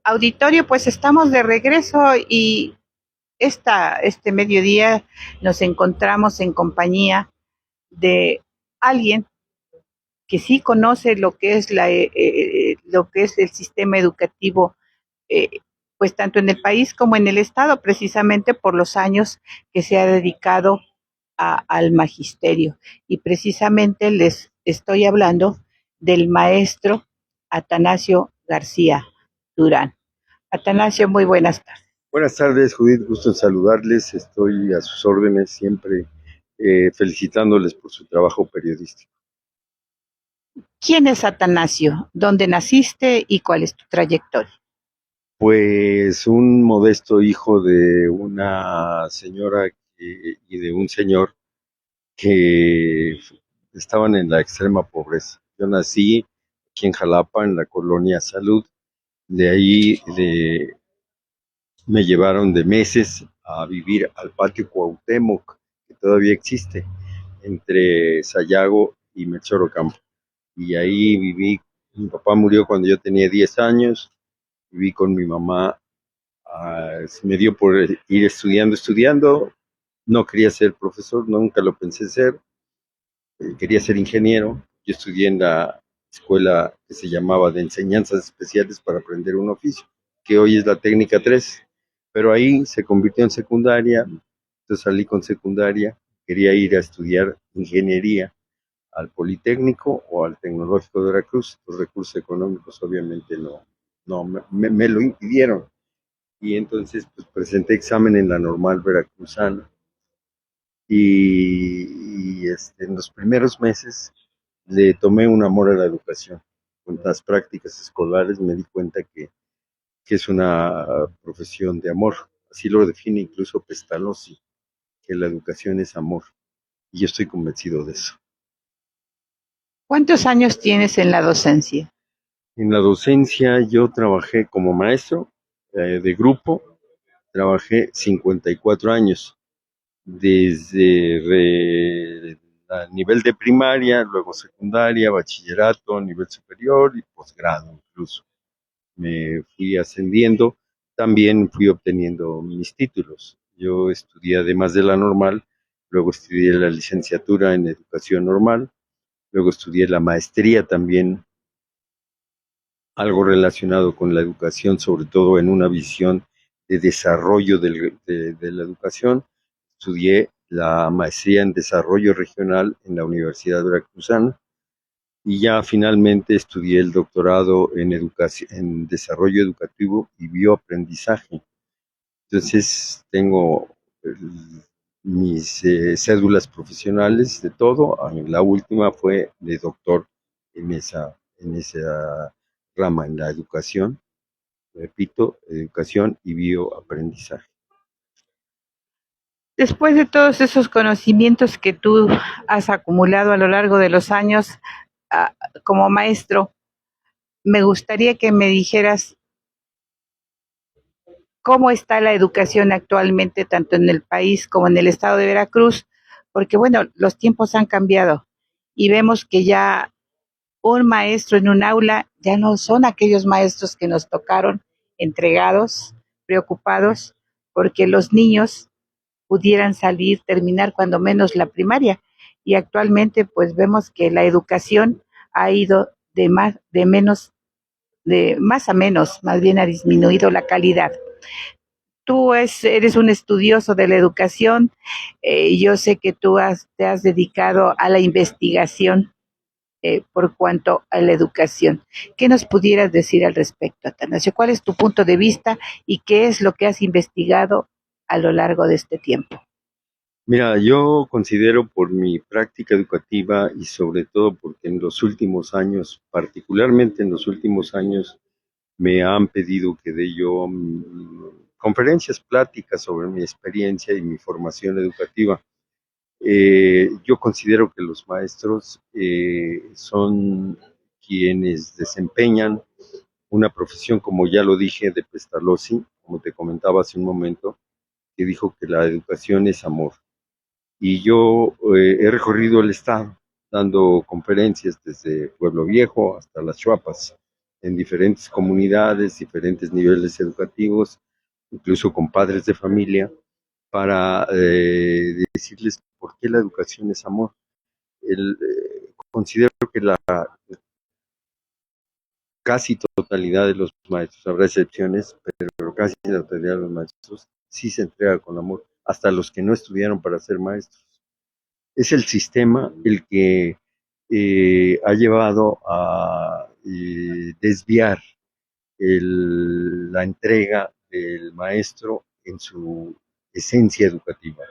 Auditorio, pues estamos de regreso y este mediodía nos encontramos en compañía de alguien que sí conoce lo que es lo que es el sistema educativo, eh, pues tanto en el país como en el estado, precisamente por los años que se ha dedicado al magisterio. Y precisamente les estoy hablando del maestro Atanasio García Durán. Atanasio, muy buenas tardes. Buenas tardes, Judith, gusto en saludarles. Estoy a sus órdenes, siempre felicitándoles por su trabajo periodístico. ¿Quién es Atanasio? ¿Dónde naciste y cuál es tu trayectoria? Pues un modesto hijo de una señora y de un señor que estaban en la extrema pobreza. Yo nací aquí en Jalapa, en la colonia Salud. De ahí me llevaron de meses a vivir al patio Cuauhtémoc, que todavía existe, entre Sayago y Melchor Ocampo. Y ahí viví, mi papá murió cuando yo tenía 10 años, viví con mi mamá, me dio por ir estudiando, no quería ser profesor, nunca lo pensé ser, quería ser ingeniero, yo estudié en la escuela que se llamaba de enseñanzas especiales para aprender un oficio, que hoy es la técnica 3, pero ahí se convirtió en secundaria, entonces salí con secundaria, quería ir a estudiar ingeniería al Politécnico o al Tecnológico de Veracruz. Los recursos económicos obviamente me lo impidieron. Y entonces pues presenté examen en la normal veracruzana en los primeros meses le tomé un amor a la educación. Con las prácticas escolares me di cuenta que es una profesión de amor. Así lo define incluso Pestalozzi, que la educación es amor. Y yo estoy convencido de eso. ¿Cuántos años tienes en la docencia? En la docencia yo trabajé como maestro de grupo, trabajé 54 años, desde a nivel de primaria, luego secundaria, bachillerato, nivel superior y posgrado incluso. Me fui ascendiendo, también fui obteniendo mis títulos. Yo estudié además de la normal, luego estudié la licenciatura en educación normal, luego estudié la maestría también, algo relacionado con la educación, sobre todo en una visión de desarrollo de la educación. Estudié la maestría en desarrollo regional en la Universidad Veracruzana y ya finalmente estudié el doctorado en desarrollo educativo y bioaprendizaje. Entonces tengo mis cédulas profesionales de todo. La última fue de doctor en esa rama, en la educación, repito, educación y bioaprendizaje. Después de todos esos conocimientos que tú has acumulado a lo largo de los años ah, como maestro, me gustaría que me dijeras cómo está la educación actualmente, tanto en el país como en el estado de Veracruz, porque bueno, los tiempos han cambiado y vemos que ya un maestro en un aula ya no son aquellos maestros que nos tocaron entregados, preocupados, porque los niños pudieran salir, terminar cuando menos la primaria. Y actualmente pues vemos que la educación ha ido de menos, de más a menos, más bien ha disminuido la calidad. Tú eres un estudioso de la educación, yo sé que te has dedicado a la investigación por cuanto a la educación. ¿Qué nos pudieras decir al respecto, Atanasio? ¿Cuál es tu punto de vista y qué es lo que has investigado a lo largo de este tiempo? Mira, yo considero por mi práctica educativa y sobre todo porque en los últimos años, particularmente en los últimos años, me han pedido que dé yo conferencias, pláticas sobre mi experiencia y mi formación educativa. Yo considero que los maestros son quienes desempeñan una profesión, como ya lo dije, de Pestalozzi, como te comentaba hace un momento, que dijo que la educación es amor. Y yo he recorrido el estado dando conferencias desde Pueblo Viejo hasta Las Chuapas. en diferentes comunidades, diferentes niveles educativos, incluso con padres de familia, para decirles por qué la educación es amor. Considero que la casi totalidad de los maestros, habrá excepciones, pero casi la totalidad de los maestros sí se entrega con amor, hasta los que no estudiaron para ser maestros. Es el sistema el que ha llevado a desviar la entrega del maestro en su esencia educativa.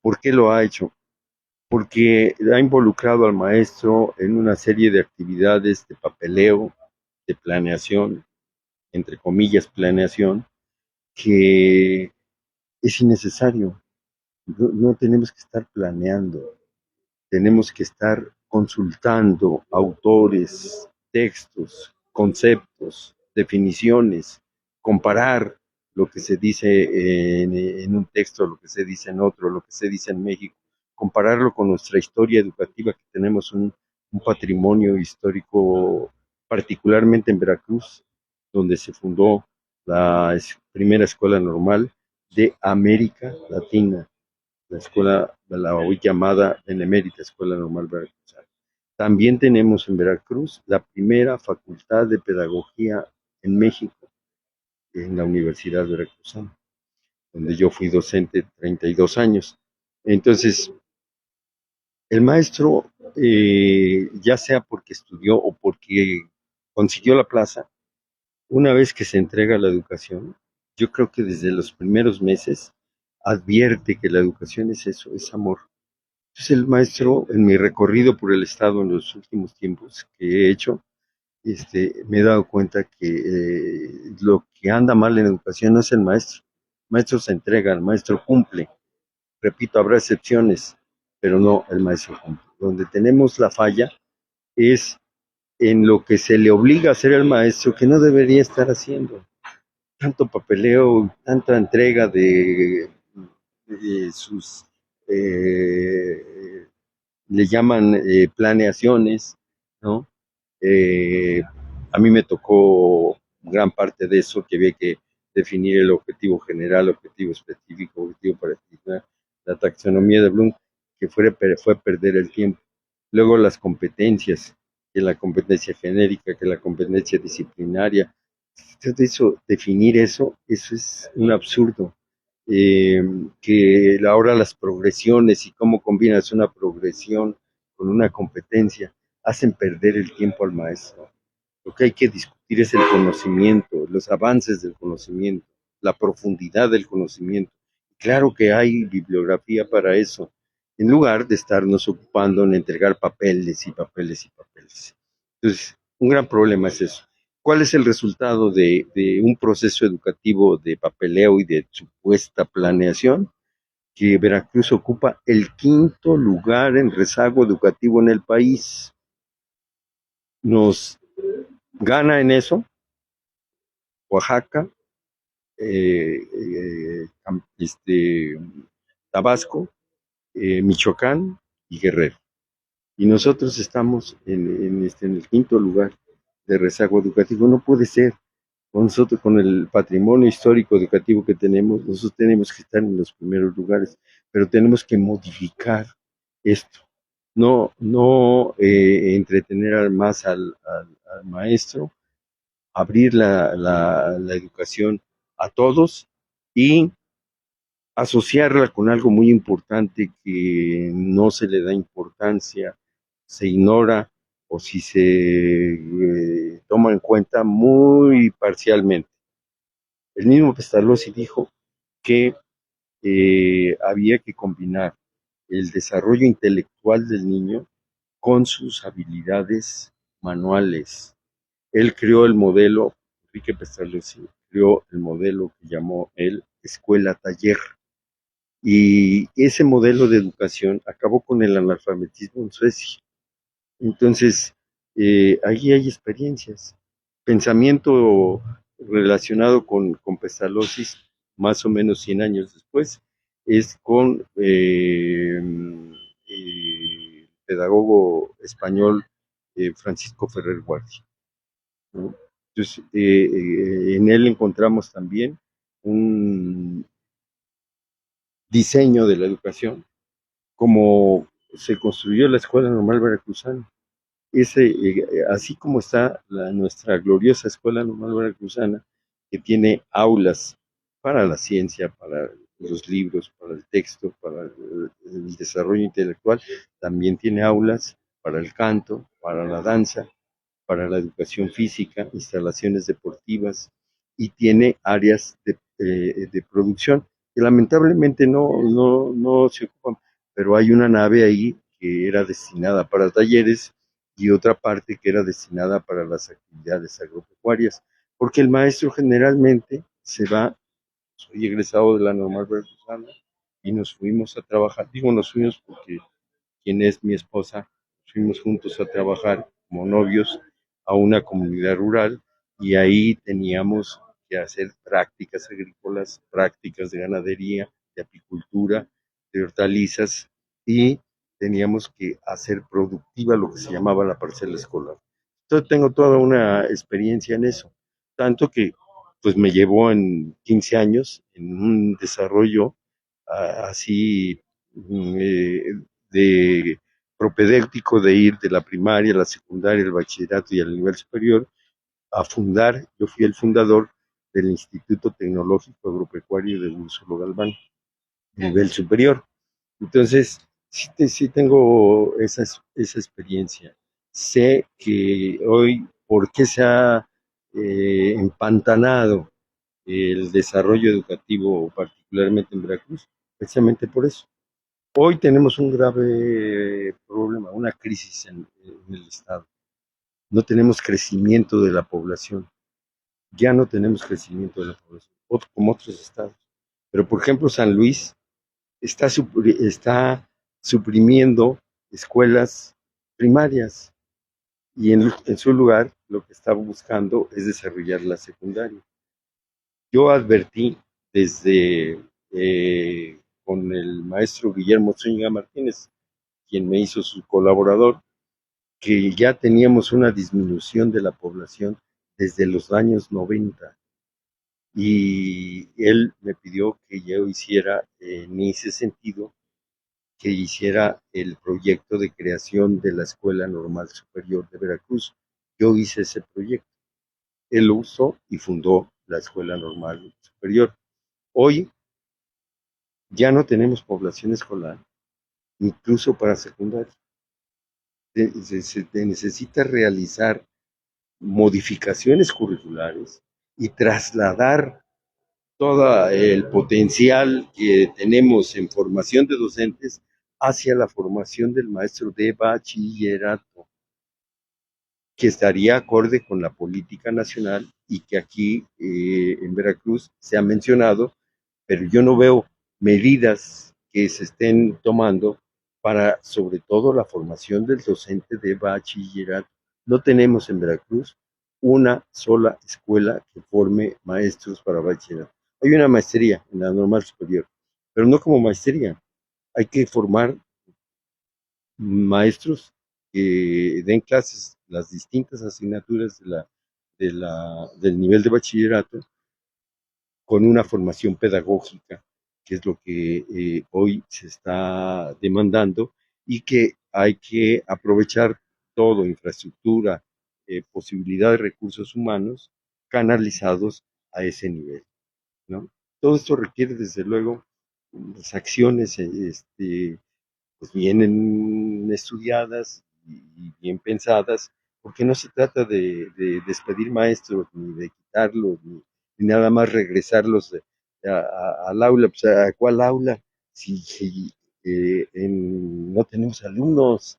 ¿Por qué lo ha hecho? Porque ha involucrado al maestro en una serie de actividades de papeleo, de planeación, entre comillas, planeación, que es innecesario. No tenemos que estar planeando, tenemos que estar consultando autores, textos, conceptos, definiciones, comparar lo que se dice en un texto, lo que se dice en otro, lo que se dice en México, compararlo con nuestra historia educativa, que tenemos un patrimonio histórico, particularmente en Veracruz, donde se fundó la primera escuela normal de América Latina, la escuela, la hoy llamada Benemérita Escuela Normal Veracruzana. También tenemos en Veracruz la primera facultad de pedagogía en México, en la Universidad Veracruzana, donde yo fui docente 32 años. Entonces, el maestro, ya sea porque estudió o porque consiguió la plaza, una vez que se entrega la educación, yo creo que desde los primeros meses advierte que la educación es eso, es amor. Entonces el maestro, en mi recorrido por el estado en los últimos tiempos que he hecho, me he dado cuenta que lo que anda mal en educación no es el maestro. El maestro se entrega, el maestro cumple. Repito, habrá excepciones, pero no, el maestro cumple. Donde tenemos la falla es en lo que se le obliga a hacer al maestro que no debería estar haciendo. Tanto papeleo, tanta entrega de sus le llaman planeaciones, ¿no? Eh, a mí me tocó gran parte de eso, que había que definir el objetivo general, objetivo específico, objetivo particular, la taxonomía de Bloom, que fue perder el tiempo. Luego las competencias, que la competencia genérica, que la competencia disciplinaria. Entonces, definir eso es un absurdo. Que ahora las progresiones y cómo combinas una progresión con una competencia hacen perder el tiempo al maestro. Lo que hay que discutir es el conocimiento, los avances del conocimiento, la profundidad del conocimiento. Claro que hay bibliografía para eso, en lugar de estarnos ocupando en entregar papeles y papeles y papeles. Entonces, un gran problema es eso. ¿Cuál es el resultado de un proceso educativo de papeleo y de supuesta planeación? Que Veracruz ocupa el quinto lugar en rezago educativo en el país. Nos gana en eso Oaxaca, este, Tabasco, Michoacán y Guerrero. Y nosotros estamos en el quinto lugar de rezago educativo. No puede ser. Nosotros, con el patrimonio histórico educativo que tenemos, nosotros tenemos que estar en los primeros lugares, pero tenemos que modificar esto. No entretener más al maestro, abrir la educación a todos y asociarla con algo muy importante que no se le da importancia, se ignora o si se toma en cuenta muy parcialmente. El mismo Pestalozzi dijo que había que combinar el desarrollo intelectual del niño con sus habilidades manuales. Él creó el modelo, Enrique Pestalozzi creó el modelo que llamó él escuela taller. Y ese modelo de educación acabó con el analfabetismo en Suecia. Entonces, ahí hay experiencias. Pensamiento relacionado con Pestalozzi, más o menos 100 años después, es con pedagogo español Francisco Ferrer Guardia, ¿no? Entonces, en él encontramos también un diseño de la educación, como se construyó la Escuela Normal Veracruzana. Así como está nuestra gloriosa Escuela Normal Veracruzana, que tiene aulas para la ciencia, para los libros, para el texto, para el desarrollo intelectual, también tiene aulas para el canto, para la danza, para la educación física, instalaciones deportivas y tiene áreas de producción que lamentablemente no se ocupan, pero hay una nave ahí que era destinada para talleres y otra parte que era destinada para las actividades agropecuarias, porque el maestro generalmente se va, soy egresado de la Normal Veracruzana y nos fuimos a trabajar, digo nos fuimos porque quien es mi esposa, fuimos juntos a trabajar como novios a una comunidad rural y ahí teníamos que hacer prácticas agrícolas, prácticas de ganadería, de apicultura, de hortalizas y teníamos que hacer productiva lo que se llamaba la parcela escolar. Entonces tengo toda una experiencia en eso, tanto que pues me llevó en 15 años en un desarrollo así eh, de propedéutico de ir de la primaria, la secundaria, el bachillerato y al nivel superior a fundar, yo fui el fundador del Instituto Tecnológico Agropecuario de Úrsulo Galván, nivel superior. Entonces, sí tengo esa experiencia. Sé que hoy, ¿por qué se ha empantanado el desarrollo educativo, particularmente en Veracruz? Precisamente por eso. Hoy tenemos un grave problema, una crisis en el Estado. No tenemos crecimiento de la población. Ya no tenemos crecimiento de la población, como otros estados. Pero, por ejemplo, San Luis está suprimiendo escuelas primarias y en su lugar lo que está buscando es desarrollar la secundaria. Yo advertí desde con el maestro Guillermo Zúñiga Martínez, quien me hizo su colaborador, que ya teníamos una disminución de la población desde los años 90 y él me pidió que yo hiciera en ese sentido, que hiciera el proyecto de creación de la Escuela Normal Superior de Veracruz. Yo hice ese proyecto, él lo usó y fundó la Escuela Normal Superior. Hoy ya no tenemos población escolar, incluso para secundaria. Se necesita realizar modificaciones curriculares y trasladar todo el potencial que tenemos en formación de docentes hacia la formación del maestro de bachillerato, que estaría acorde con la política nacional y que aquí en Veracruz se ha mencionado, pero yo no veo medidas que se estén tomando para, sobre todo, la formación del docente de bachillerato. No tenemos en Veracruz una sola escuela que forme maestros para bachillerato. Hay una maestría en la normal superior, pero no como maestría. Hay que formar maestros que den clases las distintas asignaturas del nivel de bachillerato con una formación pedagógica, que es lo que hoy se está demandando y que hay que aprovechar todo, infraestructura, posibilidad de recursos humanos canalizados a ese nivel, ¿no? Todo esto requiere, desde luego, las acciones pues bien estudiadas y bien pensadas, porque no se trata de despedir maestros, ni de quitarlos, ni nada más regresarlos al aula. Pues, ¿a cuál aula? Si no tenemos alumnos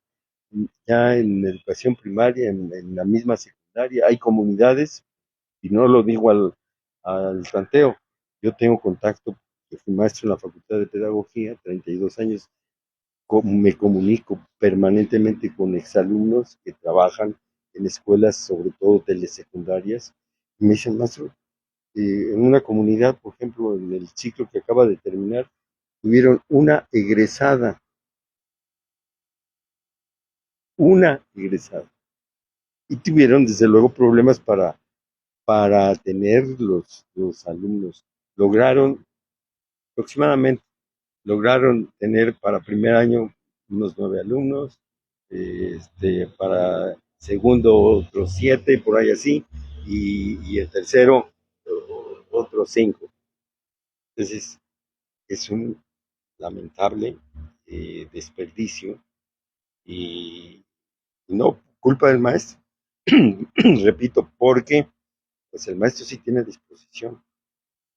ya en educación primaria, en la misma secundaria, hay comunidades, y no lo digo al tanteo, yo tengo contacto, yo fui maestro en la Facultad de Pedagogía, 32 años, me comunico permanentemente con exalumnos que trabajan en escuelas, sobre todo telesecundarias, y me dicen, maestro, en una comunidad, por ejemplo, en el ciclo que acaba de terminar, tuvieron una egresada, y tuvieron desde luego problemas para para tener los alumnos. Lograron aproximadamente, lograron tener para primer año unos 9 alumnos, para segundo otros 7, por ahí así, y el tercero otros 5. Entonces, es un lamentable desperdicio y no culpa del maestro, repito, porque pues el maestro sí tiene disposición,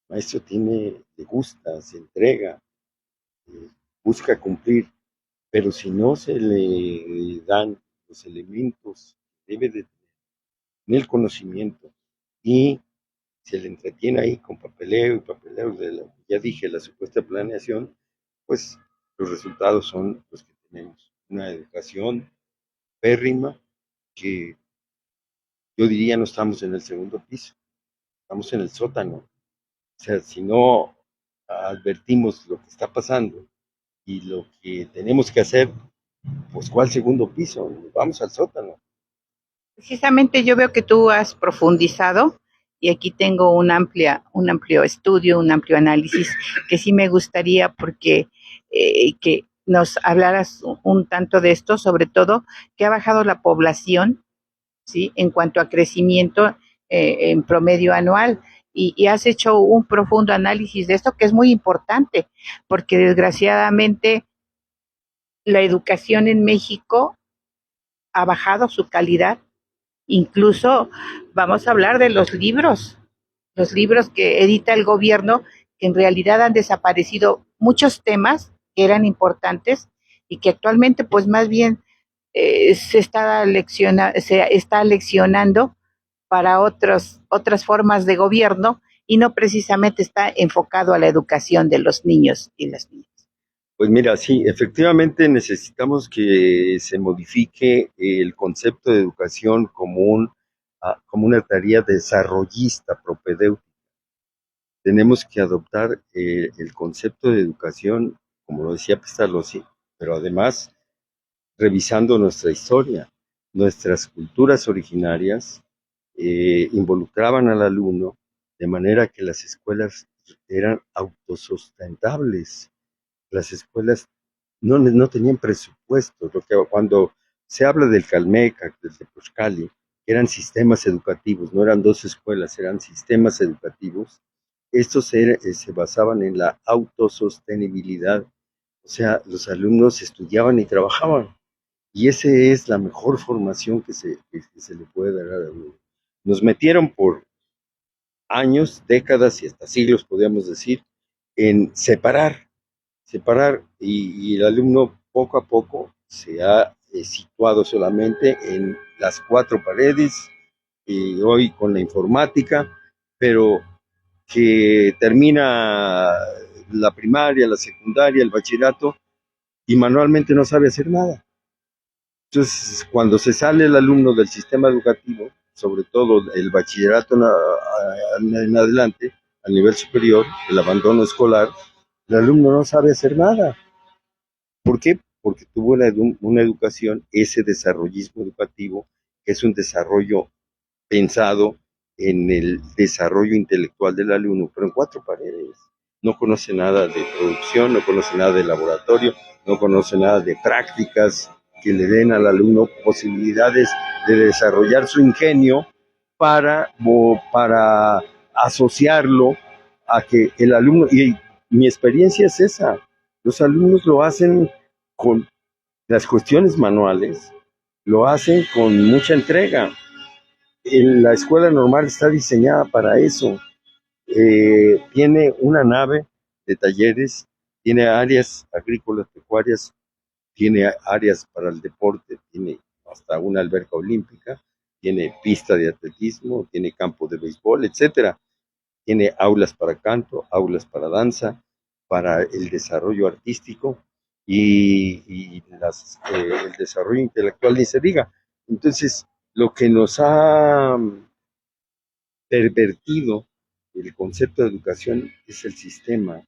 el maestro le gusta, se entrega, eh, busca cumplir, pero si no se le dan los elementos que debe de tener el conocimiento y se le entretiene ahí con papeleo y papeleo de ya dije, la supuesta planeación, pues los resultados son los que tenemos. Una educación pérrima que yo diría no estamos en el segundo piso, estamos en el sótano. O sea, si no advertimos lo que está pasando y lo que tenemos que hacer, pues ¿cuál segundo piso? Vamos al sótano. Precisamente yo veo que tú has profundizado y aquí tengo un amplio estudio, un amplio análisis que sí me gustaría porque que nos hablaras un tanto de esto, sobre todo que ha bajado la población, ¿sí? En cuanto a crecimiento en promedio anual. Y has hecho un profundo análisis de esto que es muy importante, porque desgraciadamente la educación en México ha bajado su calidad. Incluso vamos a hablar de los libros que edita el gobierno, que en realidad han desaparecido muchos temas que eran importantes y que actualmente pues más bien se está leccionando para otras formas de gobierno y no precisamente está enfocado a la educación de los niños y las niñas. Pues mira, sí, efectivamente necesitamos que se modifique el concepto de educación como una tarea desarrollista, propedéutica. Tenemos que adoptar el concepto de educación, como lo decía Pestalozzi, pero además revisando nuestra historia, nuestras culturas originarias involucraban al alumno de manera que las escuelas eran autosustentables. Las escuelas no tenían presupuesto. Cuando se habla del Calmeca, del Tepozcali, eran sistemas educativos, no eran dos escuelas, eran sistemas educativos. Estos se basaban en la autosostenibilidad, o sea, los alumnos estudiaban y trabajaban. Y esa es la mejor formación que se le puede dar al alumno. Nos metieron por años, décadas y hasta siglos, podríamos decir, en separar y el alumno poco a poco se ha situado solamente en las cuatro paredes y hoy con la informática, pero que termina la primaria, la secundaria, el bachillerato y manualmente no sabe hacer nada. Entonces, cuando se sale el alumno del sistema educativo, sobre todo el bachillerato en adelante, al nivel superior, el abandono escolar, el alumno no sabe hacer nada. ¿Por qué? Porque tuvo una educación, ese desarrollismo educativo, que es un desarrollo pensado en el desarrollo intelectual del alumno, pero en cuatro paredes. No conoce nada de producción, no conoce nada de laboratorio, no conoce nada de prácticas que le den al alumno posibilidades de desarrollar su ingenio para asociarlo a que el alumno, y mi experiencia es esa, los alumnos lo hacen con las cuestiones manuales, lo hacen con mucha entrega. La escuela normal está diseñada para eso. Tiene una nave de talleres, tiene áreas agrícolas, pecuarias, tiene áreas para el deporte, tiene hasta una alberca olímpica, tiene pista de atletismo, tiene campo de béisbol, etcétera. Tiene aulas para canto, aulas para danza, para el desarrollo artístico y el desarrollo intelectual, ni se diga. Entonces, lo que nos ha pervertido el concepto de educación es el sistema.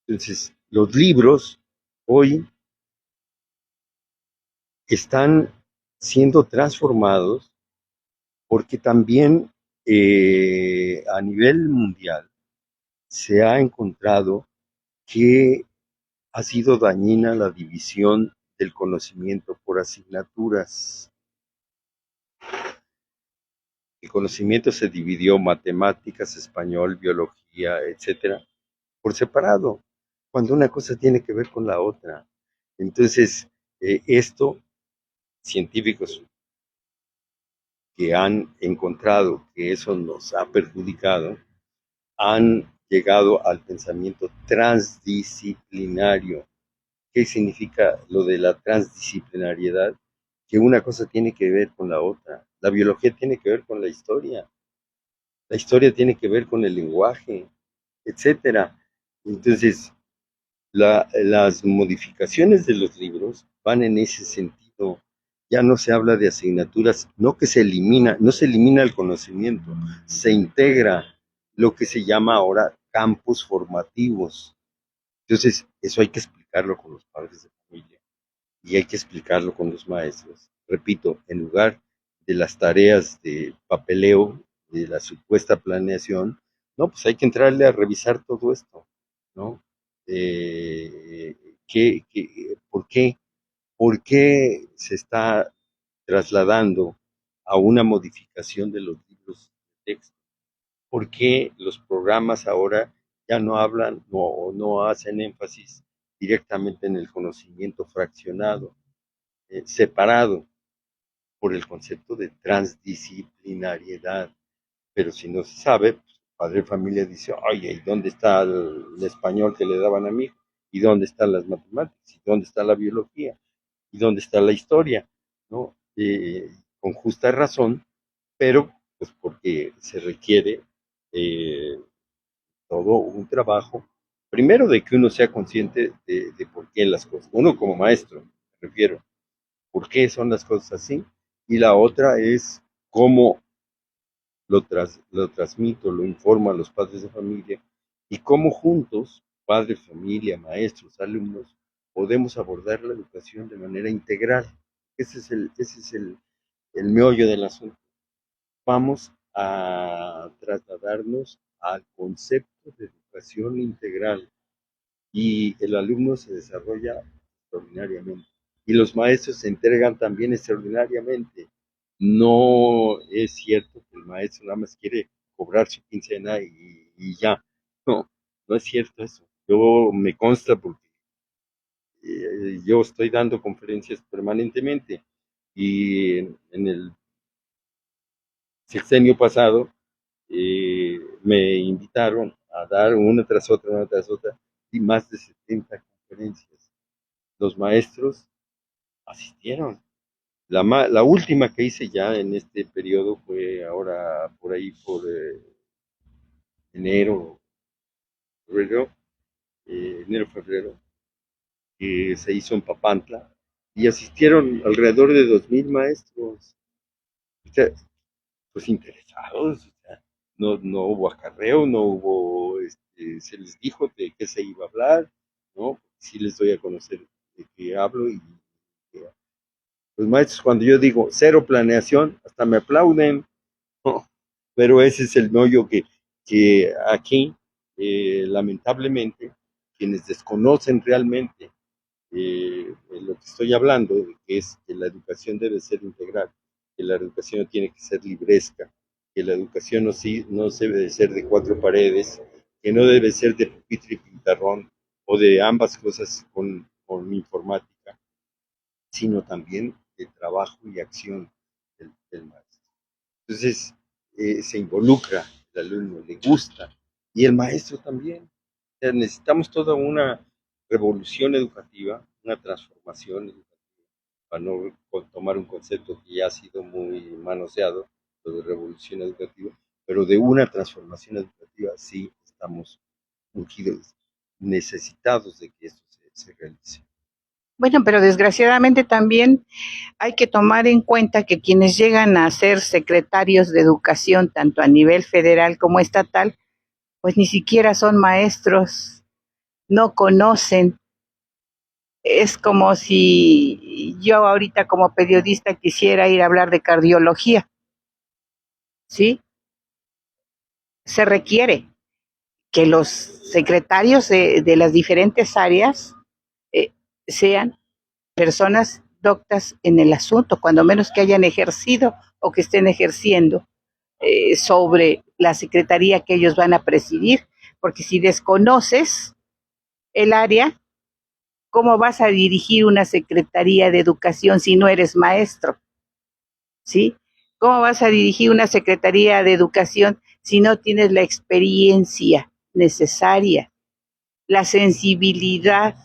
Entonces, los libros hoy están siendo transformados porque también A nivel mundial se ha encontrado que ha sido dañina la división del conocimiento por asignaturas. El conocimiento se dividió matemáticas, español, biología, etcétera, por separado, cuando una cosa tiene que ver con la otra. Entonces, esto, científicos que han encontrado que eso nos ha perjudicado, han llegado al pensamiento transdisciplinario. ¿Qué significa lo de la transdisciplinariedad? Que una cosa tiene que ver con la otra. La biología tiene que ver con la historia tiene que ver con el lenguaje, etcétera. Entonces, las modificaciones de los libros van en ese sentido. Ya no se habla de asignaturas, no que se elimina, no se elimina el conocimiento, se integra lo que se llama ahora campos formativos. Entonces, eso hay que explicarlo con los padres de familia y hay que explicarlo con los maestros. Repito, en lugar de las tareas de papeleo, de la supuesta planeación, no, pues hay que entrarle a revisar todo esto, ¿no? ¿Por qué? ¿Por qué se está trasladando a una modificación de los libros de texto? ¿Por qué los programas ahora ya no hablan o no hacen énfasis directamente en el conocimiento fraccionado, separado por el concepto de transdisciplinariedad? Pero si no se sabe, pues, el padre de familia dice, oye, ¿y dónde está el español que le daban a mí? ¿Y dónde están las matemáticas? ¿Y dónde está la biología? ¿Y dónde está la historia? ¿No? Con justa razón, pero pues porque se requiere eh, todo un trabajo, primero de que uno sea consciente de por qué las cosas, uno como maestro, me refiero, por qué son las cosas así, y la otra es cómo lo transmito, lo informo a los padres de familia y cómo juntos, padres, familia, maestros, alumnos, podemos abordar la educación de manera integral. Ese es el meollo del asunto. Vamos a trasladarnos al concepto de educación integral y el alumno se desarrolla extraordinariamente y los maestros se entregan también extraordinariamente. No es cierto que el maestro nada más quiere cobrar su quincena y ya. No, no es cierto eso. Yo me consta porque yo estoy dando conferencias permanentemente y en el sexenio pasado me invitaron a dar una tras otra, y más de 70 conferencias. Los maestros asistieron. La última que hice ya en este periodo fue ahora por ahí por enero, febrero, febrero, que se hizo en Papantla y asistieron alrededor de 2000 maestros, o sea, pues interesados, o sea, no hubo acarreo, no hubo, se les dijo de qué se iba a hablar, ¿no? Sí les doy a conocer de qué hablo y los maestros cuando yo digo cero planeación, hasta me aplauden, ¿no? Pero ese es el meollo que aquí, lamentablemente, quienes desconocen realmente lo que estoy hablando, que es que la educación debe ser integral, que la educación no tiene que ser libresca, que la educación no debe de ser de cuatro paredes, que no debe ser de pupitre y pintarrón o de ambas cosas con informática, sino también de trabajo y acción del maestro. Entonces, se involucra el alumno, le gusta, y el maestro también. O sea, necesitamos toda una revolución educativa, una transformación educativa, para no tomar un concepto que ya ha sido muy manoseado, lo de revolución educativa, pero de una transformación educativa sí estamos ungidos, necesitados de que esto se realice. Bueno, pero desgraciadamente también hay que tomar en cuenta que quienes llegan a ser secretarios de educación, tanto a nivel federal como estatal, pues ni siquiera son maestros, no conocen. Es como si yo ahorita como periodista quisiera ir a hablar de cardiología, ¿sí? se requiere que los secretarios de las diferentes áreas eh, sean personas doctas en el asunto, cuando menos que hayan ejercido o que estén ejerciendo sobre la secretaría que ellos van a presidir, porque si desconoces el área, ¿cómo vas a dirigir una secretaría de educación si no eres maestro? ¿Sí? ¿Cómo vas a dirigir una secretaría de educación si no tienes la experiencia necesaria, la sensibilidad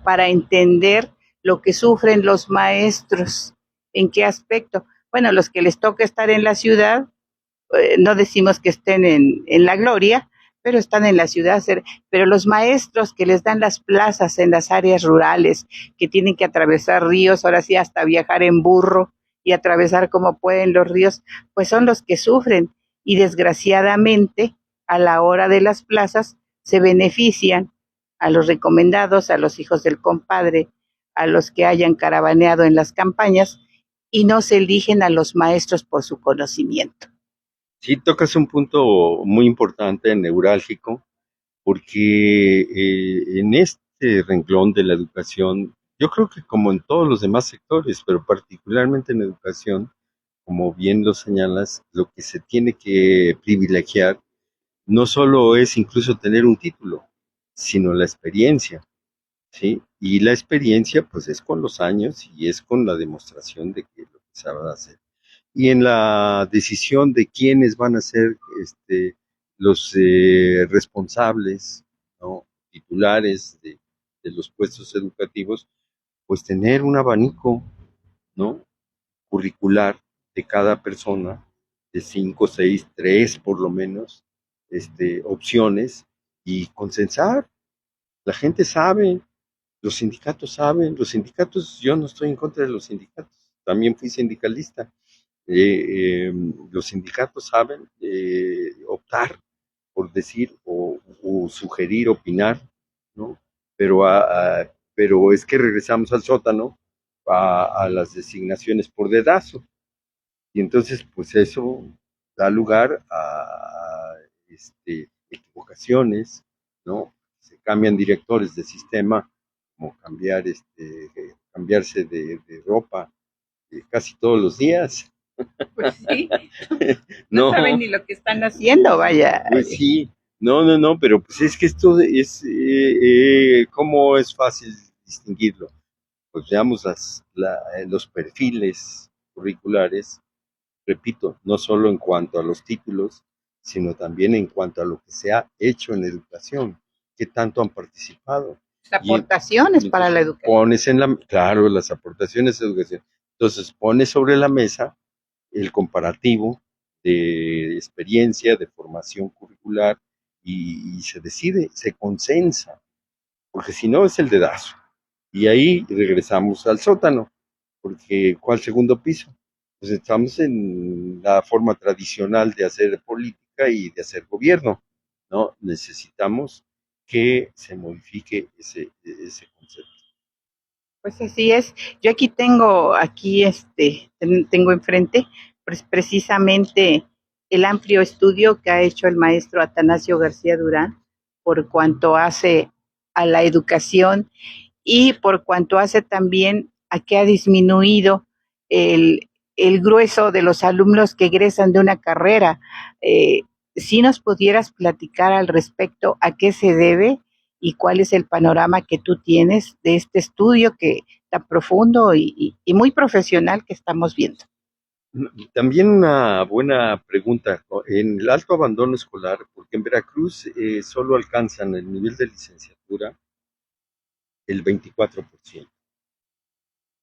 para entender lo que sufren los maestros? ¿En qué aspecto? Bueno, los que les toca estar en la ciudad, no decimos que estén en la gloria, pero están en la ciudad. Pero los maestros que les dan las plazas en las áreas rurales, que tienen que atravesar ríos, ahora sí hasta viajar en burro y atravesar como pueden los ríos, pues son los que sufren y desgraciadamente a la hora de las plazas se benefician a los recomendados, a los hijos del compadre, a los que hayan caravaneado en las campañas y no se eligen a los maestros por su conocimiento. Sí, tocas un punto muy importante, neurálgico, porque en este renglón de la educación, yo creo que como en todos los demás sectores, pero particularmente en educación, como bien lo señalas, lo que se tiene que privilegiar no solo es incluso tener un título, sino la experiencia, ¿sí? Y la experiencia, pues es con los años y es con la demostración de que lo que sabe hacer. Y en la decisión de quiénes van a ser los responsables, ¿no? Titulares de los puestos educativos, pues tener un abanico, ¿no? Curricular de cada persona, de 5, 6, 3 por lo menos, opciones y consensar. La gente sabe, los sindicatos saben, los sindicatos, yo no estoy en contra de los sindicatos, también fui sindicalista. Los sindicatos saben optar por decir o sugerir, opinar, ¿no? Pero, pero es que regresamos al sótano a las designaciones por dedazo. Y entonces, pues eso da lugar a equivocaciones, ¿no? Se cambian directores de sistema, como cambiar, cambiarse de ropa casi todos los días. Pues sí, no saben No, ni lo que están haciendo, vaya. pues sí, no, pero pues es que esto es, ¿cómo es fácil distinguirlo? Pues veamos los perfiles curriculares, repito, no solo en cuanto a los títulos, sino también en cuanto a lo que se ha hecho en educación, qué tanto han participado. Y, Aportaciones y para la entonces educación. pones claro, las aportaciones de educación. Entonces pones sobre la mesa el comparativo de experiencia, de formación curricular y se decide, se consensa, porque si no es el dedazo. Y ahí regresamos al sótano, porque ¿cuál segundo piso? Pues estamos en la forma tradicional de hacer política y de hacer gobierno, ¿no? Necesitamos que se modifique ese concepto. Pues así es. Yo aquí tengo, tengo enfrente, pues precisamente el amplio estudio que ha hecho el maestro Atanasio García Durán por cuanto hace a la educación y por cuanto hace también a que ha disminuido el grueso de los alumnos que egresan de una carrera. Eh, si nos pudieras platicar al respecto a qué se debe y cuál es el panorama que tú tienes de este estudio que tan profundo y muy profesional que estamos viendo. También una buena pregunta, en el alto abandono escolar, porque en Veracruz solo alcanzan el nivel de licenciatura el 24%. O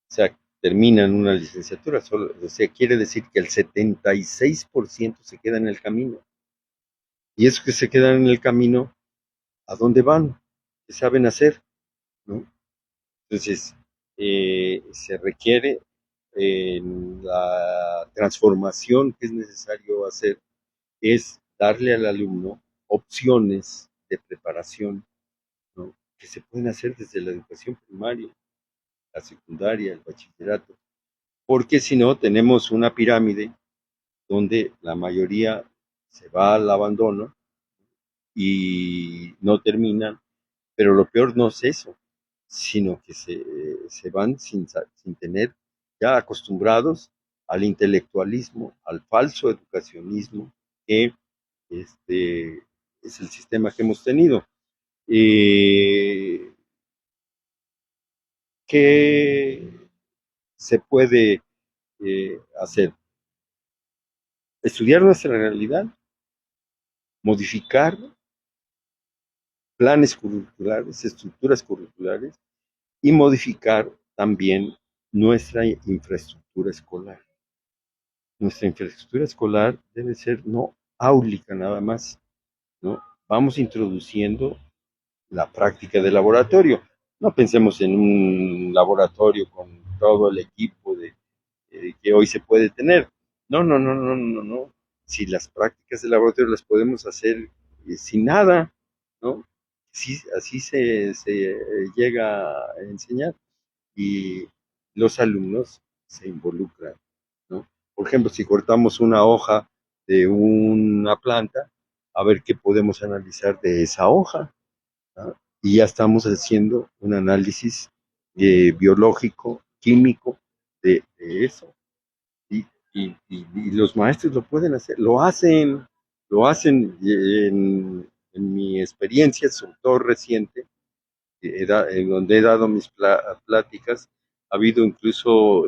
sea, terminan una licenciatura, solo, o sea, quiere decir que el 76% se queda en el camino. Y esos que se quedan en el camino, ¿a dónde van? ¿Qué saben hacer? ¿No? Entonces, se requiere la transformación que es necesario hacer es darle al alumno opciones de preparación, ¿no? Que se pueden hacer desde la educación primaria, la secundaria, el bachillerato, porque si no tenemos una pirámide donde la mayoría se va al abandono y no terminan, pero lo peor no es eso, sino que se van sin tener ya acostumbrados al intelectualismo, al falso educacionismo, que este, es el sistema que hemos tenido. Eh, ¿Qué se puede hacer? Estudiar nuestra realidad, modificar planes curriculares, estructuras curriculares y modificar también nuestra infraestructura escolar. Nuestra infraestructura escolar debe ser no áulica nada más, ¿no? Vamos introduciendo la práctica de laboratorio. No pensemos en un laboratorio con todo el equipo que hoy se puede tener. No, no, no, no, no, no. Si las prácticas de laboratorio las podemos hacer sin nada, ¿no? Sí, así se llega a enseñar y los alumnos se involucran, ¿no? Por ejemplo, si cortamos una hoja de una planta, a ver qué podemos analizar de esa hoja, ¿no? Y ya estamos haciendo un análisis biológico, químico de eso. Y, y los maestros lo pueden hacer, lo hacen en mi experiencia, sobre todo reciente, en donde he dado mis pláticas, ha habido incluso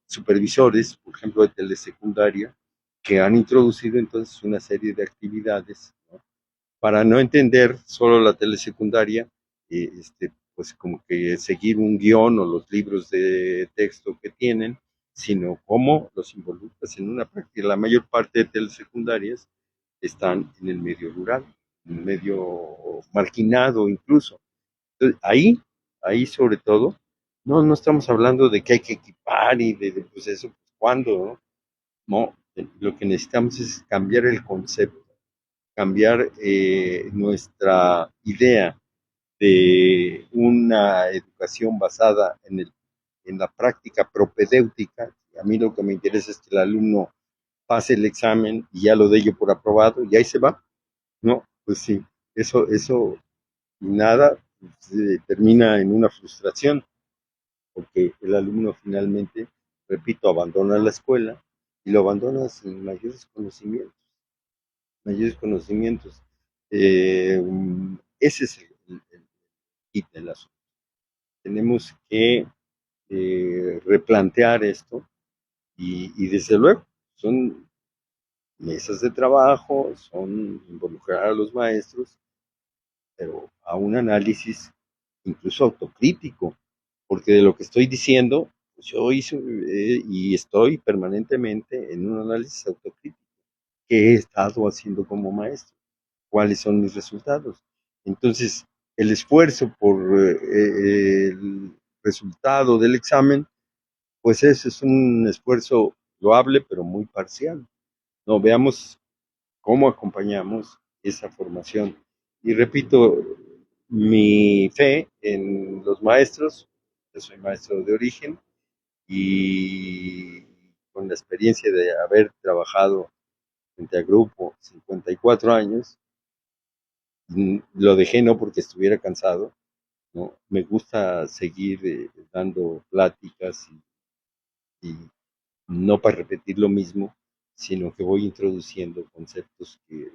supervisores, por ejemplo, de telesecundaria, que han introducido entonces una serie de actividades, ¿no? Para no entender solo la telesecundaria, pues como que seguir un guión o los libros de texto que tienen, sino cómo los involucras en una práctica. La mayor parte de telesecundarias están en el medio rural, en el medio marginado incluso. Entonces, ahí sobre todo, no estamos hablando de que hay que equipar y pues eso, pues, ¿cuándo? No, lo que necesitamos es cambiar el concepto, cambiar nuestra idea de una educación basada en la práctica propedéutica. A mí lo que me interesa es que el alumno pase el examen y ya lo dé yo por aprobado y ahí se va. No, pues sí, eso nada termina en una frustración, porque el alumno finalmente, repito, abandona la escuela y lo abandona sin mayores conocimientos. Eh, Ese es el hit del asunto. Tenemos que replantear esto y desde luego son mesas de trabajo, son involucrar a los maestros, pero a un análisis incluso autocrítico, porque de lo que estoy diciendo, pues yo hice y estoy permanentemente en un análisis autocrítico. ¿Qué he estado haciendo como maestro? ¿Cuáles son mis resultados? Entonces, el esfuerzo por el resultado del examen, pues ese es un esfuerzo loable, pero muy parcial. No, veamos cómo acompañamos esa formación. Y repito, mi fe en los maestros, yo soy maestro de origen y con la experiencia de haber trabajado frente a grupo 54 años, lo dejé no porque estuviera cansado, ¿no? Me gusta seguir dando pláticas y no para repetir lo mismo, sino que voy introduciendo conceptos que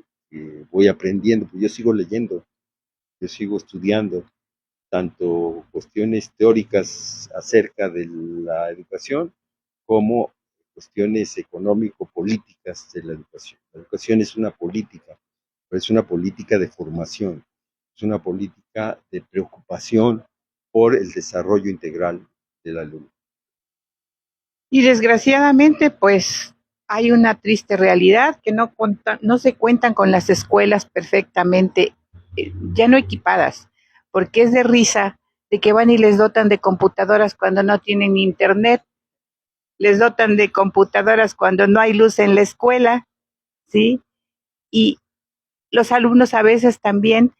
voy aprendiendo, pues yo sigo leyendo, yo sigo estudiando tanto cuestiones teóricas acerca de la educación como cuestiones económico-políticas de la educación. La educación es una política, pero es una política de formación, es una política de preocupación por el desarrollo integral del alumno. Y desgraciadamente, pues hay una triste realidad que no se cuentan con las escuelas perfectamente, ya no equipadas, porque es de risa de que van y les dotan de computadoras cuando no tienen internet, les dotan de computadoras cuando no hay luz en la escuela, ¿sí? Y los alumnos a veces también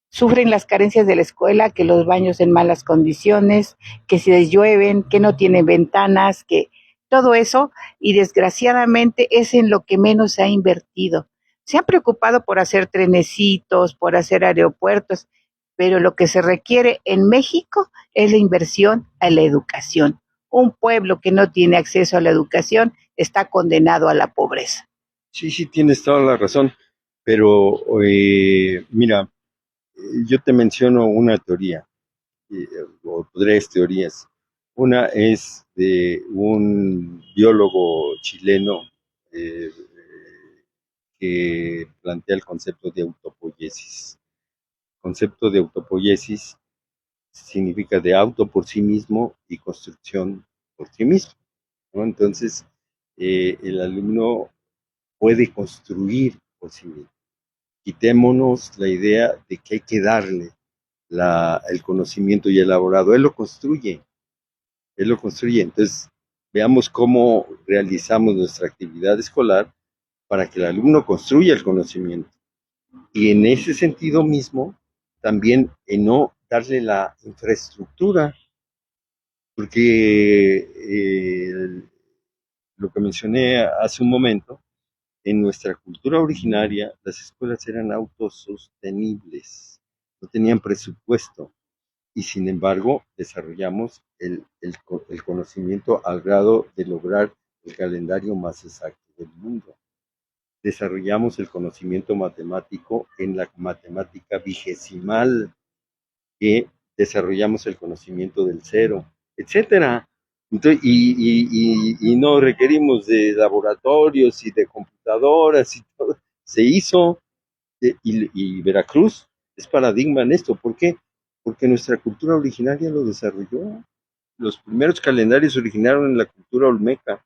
sufren las carencias de la escuela, que los baños en malas condiciones, que si les llueven, que no tienen ventanas, que todo eso, y desgraciadamente es en lo que menos se ha invertido. Se han preocupado por hacer trenecitos, por hacer aeropuertos, pero lo que se requiere en México es la inversión a la educación. Un pueblo que no tiene acceso a la educación está condenado a la pobreza. Sí, sí, tienes toda la razón, pero mira, yo te menciono una teoría, eh, o tres teorías. Una es de un biólogo chileno eh, que plantea el concepto de autopoiesis. El concepto de autopoiesis significa de auto por sí mismo y construcción por sí mismo, ¿no? Entonces, el alumno puede construir por sí mismo. Quitémonos la idea de que hay que darle el conocimiento ya elaborado. Él lo construye. Entonces, veamos cómo realizamos nuestra actividad escolar para que el alumno construya el conocimiento. Y en ese sentido mismo, también en no darle la infraestructura, porque lo que mencioné hace un momento, en nuestra cultura originaria, las escuelas eran autosostenibles, no tenían presupuesto y sin embargo desarrollamos el conocimiento al grado de lograr el calendario más exacto del mundo. Desarrollamos el conocimiento matemático en la matemática vigesimal, que desarrollamos el conocimiento del cero, etcétera. Entonces, y no requerimos de laboratorios y de computadoras y todo. Se hizo, y Veracruz es paradigma en esto. ¿Por qué? Porque nuestra cultura originaria lo desarrolló. Los primeros calendarios se originaron en la cultura olmeca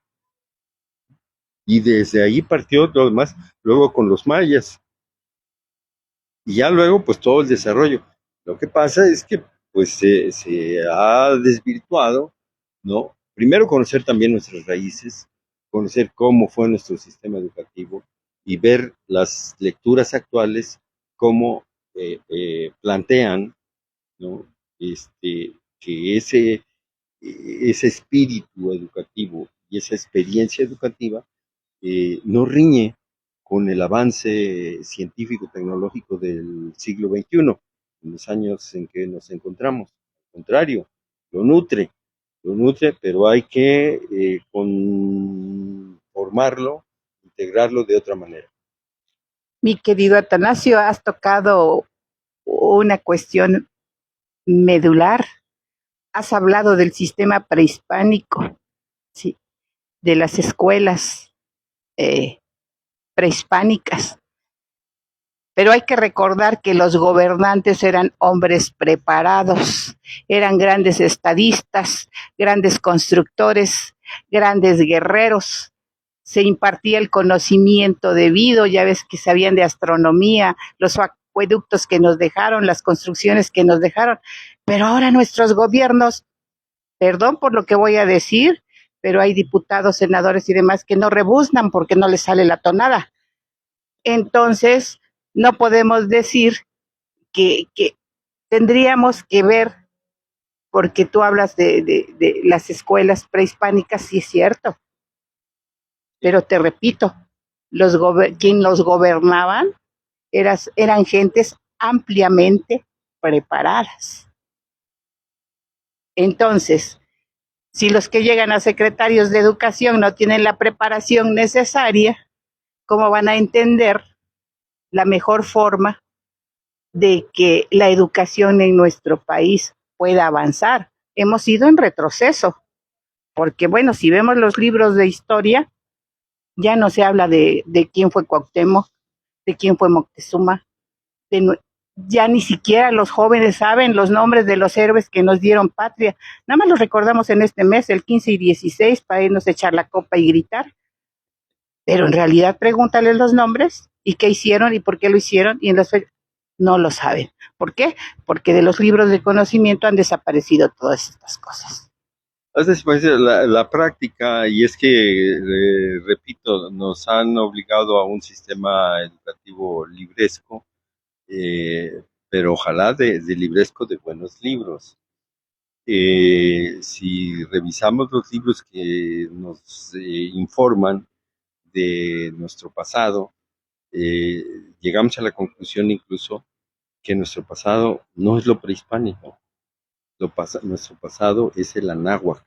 y desde ahí partió todo lo demás, luego con los mayas y ya luego pues todo el desarrollo. Lo que pasa es que pues se ha desvirtuado, ¿no? Primero conocer también nuestras raíces, conocer cómo fue nuestro sistema educativo y ver las lecturas actuales, cómo plantean, ¿no? Que ese espíritu educativo y esa experiencia educativa no riñe con el avance científico-tecnológico del siglo XXI, en los años en que nos encontramos. Al contrario, lo nutre, lo nutre, pero hay que conformarlo, integrarlo de otra manera. Mi querido Atanasio, has tocado una cuestión medular. Has hablado del sistema prehispánico, ¿sí? De las escuelas eh, prehispánicas. Pero hay que recordar que los gobernantes eran hombres preparados, eran grandes estadistas, grandes constructores, grandes guerreros. Se impartía el conocimiento debido, ya ves que sabían de astronomía, los acueductos que nos dejaron, las construcciones que nos dejaron. Pero ahora nuestros gobiernos, perdón por lo que voy a decir, pero hay diputados, senadores y demás que no rebuznan porque no les sale la tonada. Entonces, no podemos decir que tendríamos que ver, porque tú hablas de las escuelas prehispánicas, sí es cierto, pero te repito, quien los gobernaban eran gentes ampliamente preparadas. Entonces, si los que llegan a secretarios de educación no tienen la preparación necesaria, ¿cómo van a entender la mejor forma de que la educación en nuestro país pueda avanzar? Hemos ido en retroceso, porque bueno, si vemos los libros de historia, ya no se habla de quién fue Cuauhtémoc, de quién fue Moctezuma, ya ni siquiera los jóvenes saben los nombres de los héroes que nos dieron patria. Nada más los recordamos en este mes, el 15 y 16, para irnos a echar la copa y gritar. Pero en realidad pregúntales los nombres y qué hicieron y por qué lo hicieron y en las no lo saben. ¿Por qué? Porque de los libros de conocimiento han desaparecido todas estas cosas. Después la práctica, y es que, repito, nos han obligado a un sistema educativo libresco, pero ojalá de libresco de buenos libros. Si revisamos los libros que nos informan de nuestro pasado, eh, llegamos a la conclusión incluso que nuestro pasado no es lo prehispánico, nuestro pasado es el anáhuac,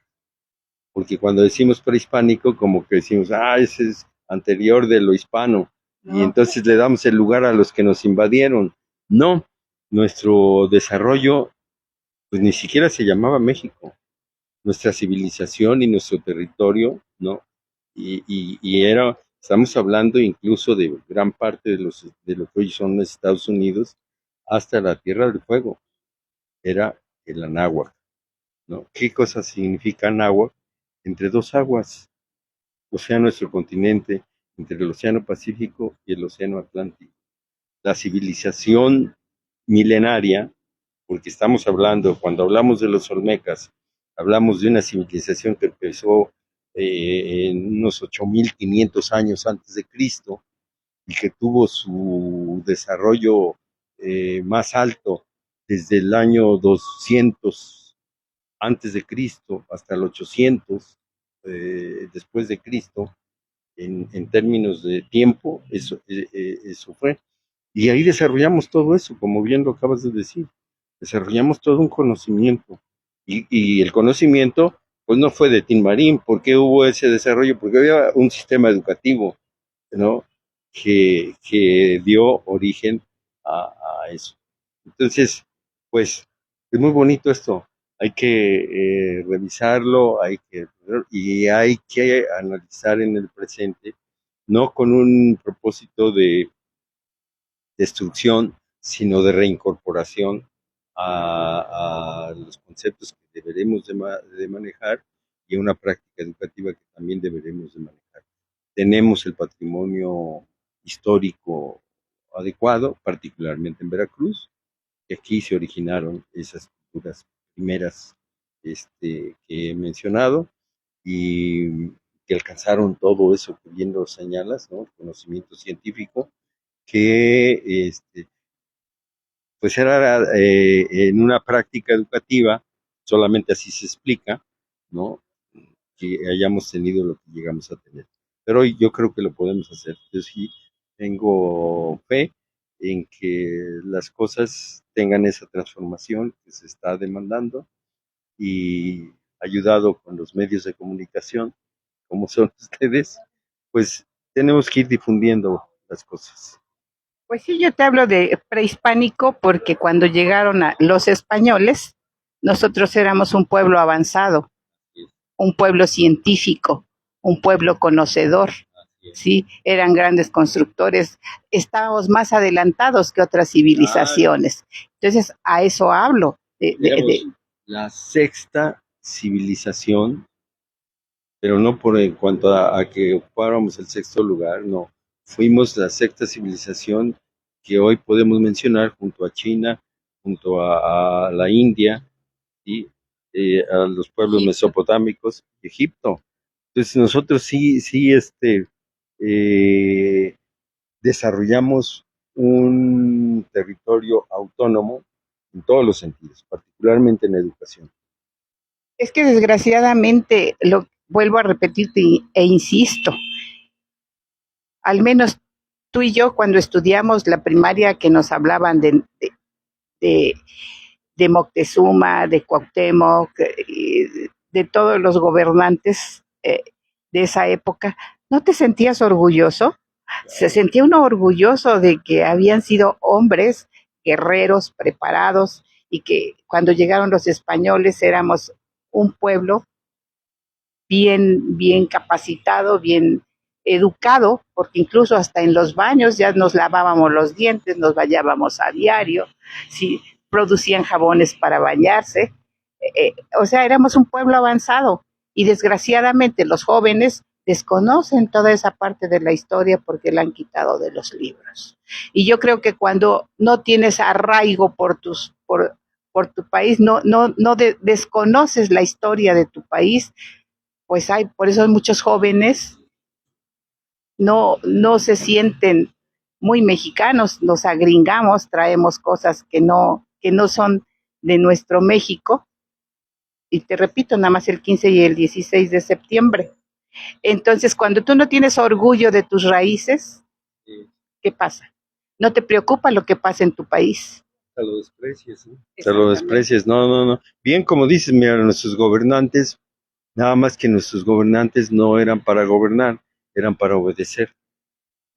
porque cuando decimos prehispánico, como que decimos, ese es anterior de lo hispano, y entonces le damos el lugar a los que nos invadieron. No, nuestro desarrollo, pues ni siquiera se llamaba México, nuestra civilización y nuestro territorio, ¿no? Estamos hablando incluso de gran parte de lo que hoy son los Estados Unidos, hasta la Tierra del Fuego, era el Anáhuac, ¿no? ¿Qué cosa significa Anáhuac? Entre dos aguas, o sea, nuestro continente, entre el Océano Pacífico y el Océano Atlántico. La civilización milenaria, porque estamos hablando, cuando hablamos de los olmecas, hablamos de una civilización que empezó en unos 8500 años antes de Cristo y que tuvo su desarrollo más alto desde el año 200 antes de Cristo hasta el 800 después de Cristo, en términos de tiempo, eso fue. Y ahí desarrollamos todo eso, como bien lo acabas de decir. Desarrollamos todo un conocimiento. Y el conocimiento, pues no fue de Tin Marín. ¿Por qué hubo ese desarrollo? Porque había un sistema educativo, ¿no? Que dio origen a eso. Entonces, pues, es muy bonito esto. Hay que revisarlo, y hay que analizar en el presente, no con un propósito de destrucción, sino de reincorporación a los conceptos que deberemos de manejar y a una práctica educativa que también deberemos de manejar. Tenemos el patrimonio histórico adecuado, particularmente en Veracruz, que aquí se originaron esas culturas primeras que he mencionado y que alcanzaron todo eso que bien lo señalas, ¿no? El conocimiento científico, que pues era en una práctica educativa, solamente así se explica, ¿no? Que hayamos tenido lo que llegamos a tener. Pero hoy yo creo que lo podemos hacer. Yo sí tengo fe en que las cosas tengan esa transformación que se está demandando y ayudado con los medios de comunicación, como son ustedes, pues tenemos que ir difundiendo las cosas. Pues sí, yo te hablo de prehispánico porque cuando llegaron los españoles, nosotros éramos un pueblo avanzado, un pueblo científico, un pueblo conocedor, ¿sí? Eran grandes constructores, estábamos más adelantados que otras civilizaciones. Entonces, a eso hablo. La sexta civilización, pero no por en cuanto a que ocupáramos el sexto lugar, no. Fuimos la sexta civilización que hoy podemos mencionar junto a China, junto a la India y a los pueblos mesopotámicos, Egipto. Entonces nosotros sí, eh, desarrollamos un territorio autónomo en todos los sentidos, particularmente en educación. Es que desgraciadamente, lo vuelvo a repetirte e insisto, al menos tú y yo cuando estudiamos la primaria que nos hablaban de, de Moctezuma, de Cuauhtémoc, de todos los gobernantes de esa época, ¿no te sentías orgulloso? Se sentía uno orgulloso de que habían sido hombres, guerreros, preparados, y que cuando llegaron los españoles éramos un pueblo bien capacitado, bien educado, porque incluso hasta en los baños ya nos lavábamos los dientes, nos bañábamos a diario, sí, producían jabones para bañarse, o sea, éramos un pueblo avanzado y desgraciadamente los jóvenes desconocen toda esa parte de la historia porque la han quitado de los libros. Y yo creo que cuando no tienes arraigo por tu país, no desconoces la historia de tu país, pues por eso muchos jóvenes no se sienten muy mexicanos, nos agringamos, traemos cosas que no son de nuestro México y te repito, nada más el 15 y el 16 de septiembre. Entonces, cuando tú no tienes orgullo de tus raíces, ¿qué pasa? No te preocupa lo que pasa en tu país. Te lo desprecias, ¿no? Te lo desprecias, no, no, no. Bien, como dices, mira, nuestros gobernantes, nada más que nuestros gobernantes no eran para gobernar, eran para obedecer.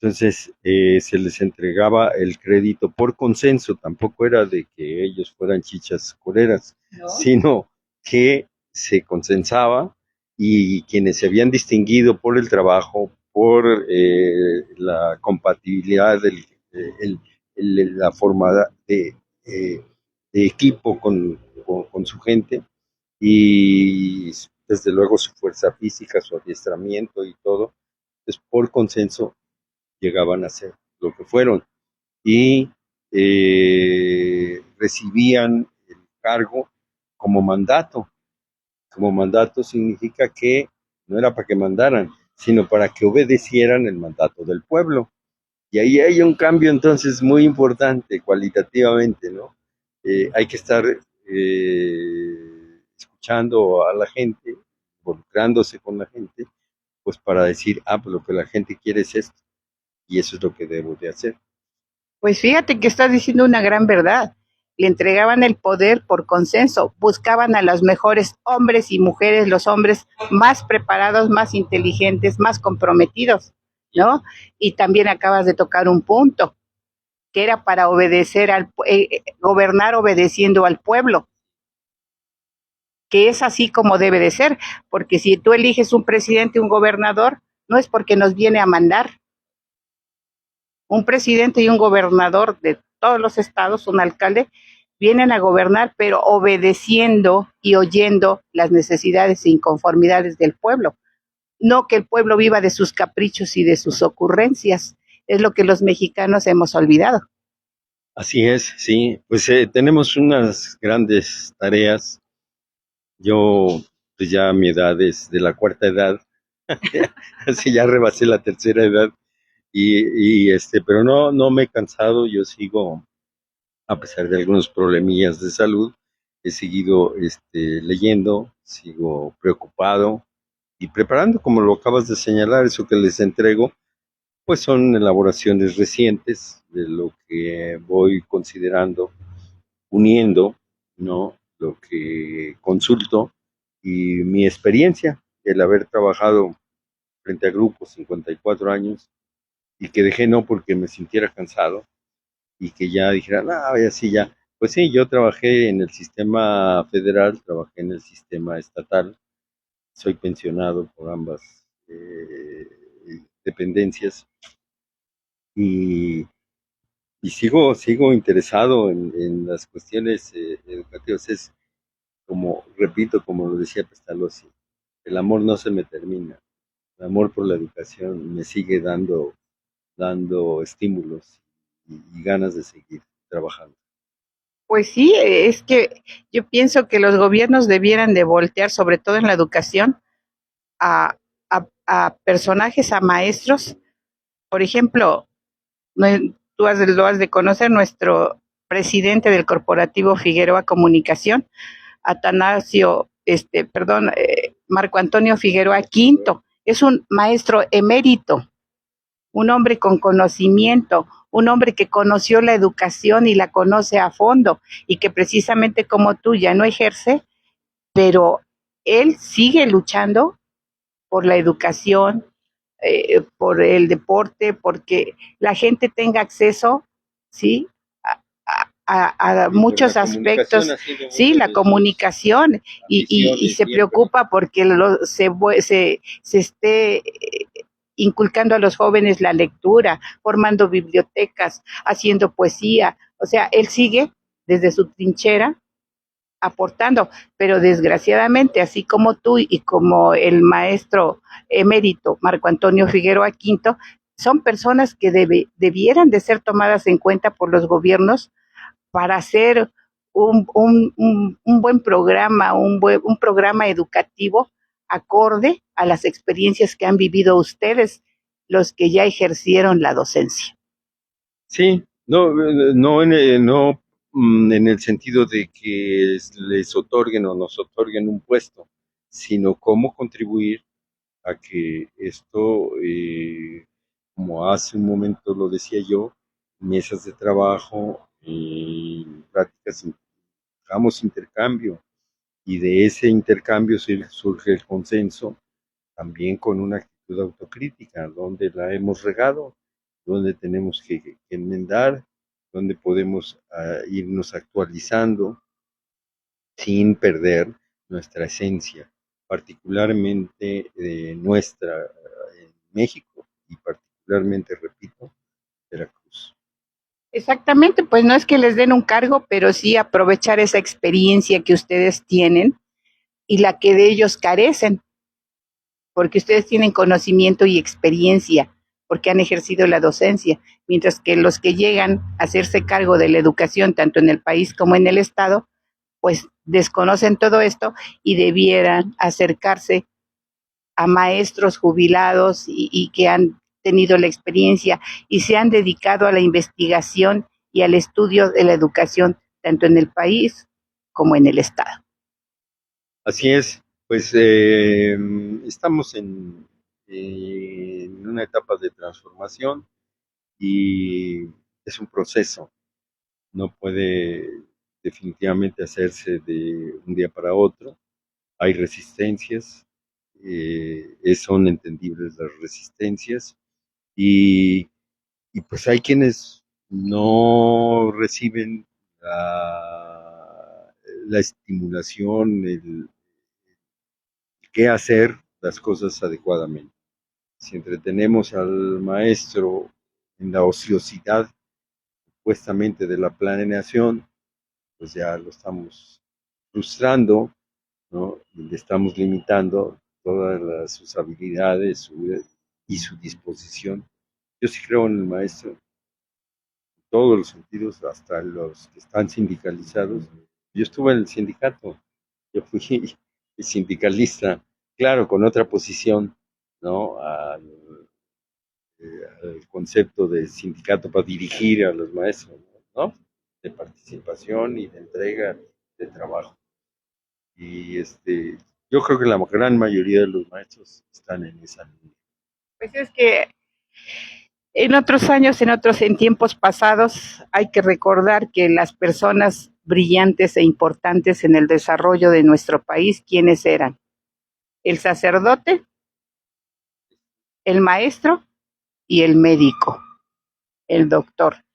Entonces, se les entregaba el crédito por consenso, tampoco era de que ellos fueran chichas coreras, ¿no? Sino que se consensaba y quienes se habían distinguido por el trabajo, por la compatibilidad, la forma eh, de equipo con su gente y desde luego su fuerza física, su adiestramiento y todo, pues por consenso llegaban a ser lo que fueron y recibían el cargo como mandato. Como mandato significa que no era para que mandaran, sino para que obedecieran el mandato del pueblo. Y ahí hay un cambio entonces muy importante cualitativamente, ¿no? Hay que estar escuchando a la gente, involucrándose con la gente, pues para decir, pues lo que la gente quiere es esto, y eso es lo que debo de hacer. Pues fíjate que estás diciendo una gran verdad. Le entregaban el poder por consenso, buscaban a los mejores hombres y mujeres, los hombres más preparados, más inteligentes, más comprometidos, ¿no? Y también acabas de tocar un punto, que era para obedecer gobernar obedeciendo al pueblo, que es así como debe de ser, porque si tú eliges un presidente, un gobernador, no es porque nos viene a mandar. Un presidente y un gobernador de todos los estados, un alcalde, vienen a gobernar, pero obedeciendo y oyendo las necesidades e inconformidades del pueblo. No que el pueblo viva de sus caprichos y de sus ocurrencias. Es lo que los mexicanos hemos olvidado. Así es, sí. Pues tenemos unas grandes tareas. Yo, pues ya mi edad es de la cuarta edad, así ya rebasé la tercera edad pero no me he cansado, yo sigo, a pesar de algunos problemillas de salud, he seguido leyendo, sigo preocupado y preparando, como lo acabas de señalar, eso que les entrego, pues son elaboraciones recientes de lo que voy considerando, uniendo, ¿no? Lo que consulto y mi experiencia, el haber trabajado frente a grupos 54 años y que dejé no porque me sintiera cansado y que ya dijera, no, así ya. Pues sí, yo trabajé en el sistema federal, trabajé en el sistema estatal, soy pensionado por ambas dependencias y, y sigo interesado en las cuestiones educativas. Es como, repito, como lo decía Pestalozzi, el amor no se me termina, el amor por la educación me sigue dando estímulos y ganas de seguir trabajando. Pues sí, es que yo pienso que los gobiernos debieran de voltear, sobre todo en la educación, a personajes, a maestros. Por ejemplo, lo has de conocer, nuestro presidente del corporativo Figueroa Comunicación, Atanasio, Marco Antonio Figueroa Quinto, es un maestro emérito, un hombre con conocimiento, un hombre que conoció la educación y la conoce a fondo y que precisamente como tú ya no ejerce, pero él sigue luchando por la educación, por el deporte, porque la gente tenga acceso, ¿sí? A muchos aspectos, sí, la comunicación, y se preocupa porque se esté inculcando a los jóvenes la lectura, formando bibliotecas, haciendo poesía, o sea, él sigue desde su trinchera aportando, pero desgraciadamente, así como tú y como el maestro emérito Marco Antonio Figueroa Quinto, son personas que debieran de ser tomadas en cuenta por los gobiernos para hacer un buen programa, un programa educativo acorde a las experiencias que han vivido ustedes, los que ya ejercieron la docencia. Sí, no en el sentido de que les otorguen o nos otorguen un puesto, sino cómo contribuir a que esto, como hace un momento lo decía yo, mesas de trabajo, prácticas, hagamos intercambio, y de ese intercambio surge el consenso, también con una actitud autocrítica, donde la hemos regado, donde tenemos que enmendar, donde podemos irnos actualizando sin perder nuestra esencia, particularmente nuestra en México y particularmente, repito, Veracruz. Exactamente, pues no es que les den un cargo, pero sí aprovechar esa experiencia que ustedes tienen y la que de ellos carecen, porque ustedes tienen conocimiento y experiencia, porque han ejercido la docencia, mientras que los que llegan a hacerse cargo de la educación, tanto en el país como en el Estado, pues desconocen todo esto y debieran acercarse a maestros jubilados y que han tenido la experiencia y se han dedicado a la investigación y al estudio de la educación, tanto en el país como en el Estado. Así es, pues estamos en una etapa de transformación y es un proceso, no puede definitivamente hacerse de un día para otro, hay resistencias, son entendibles las resistencias y, y pues hay quienes no reciben la estimulación, el qué hacer las cosas adecuadamente. Si entretenemos al maestro en la ociosidad supuestamente de la planeación, pues ya lo estamos frustrando, ¿no? Y le estamos limitando sus habilidades y su disposición. Yo sí creo en el maestro, en todos los sentidos, hasta los que están sindicalizados. Yo estuve en el sindicato, yo fui sindicalista, claro, con otra posición, ¿no? Al concepto de sindicato para dirigir a los maestros, ¿no? De participación y de entrega de trabajo. Y yo creo que la gran mayoría de los maestros están en esa línea. Pues es que en otros años, en tiempos pasados, hay que recordar que las personas brillantes e importantes en el desarrollo de nuestro país, ¿quiénes eran? El sacerdote, el maestro y el médico, el doctor.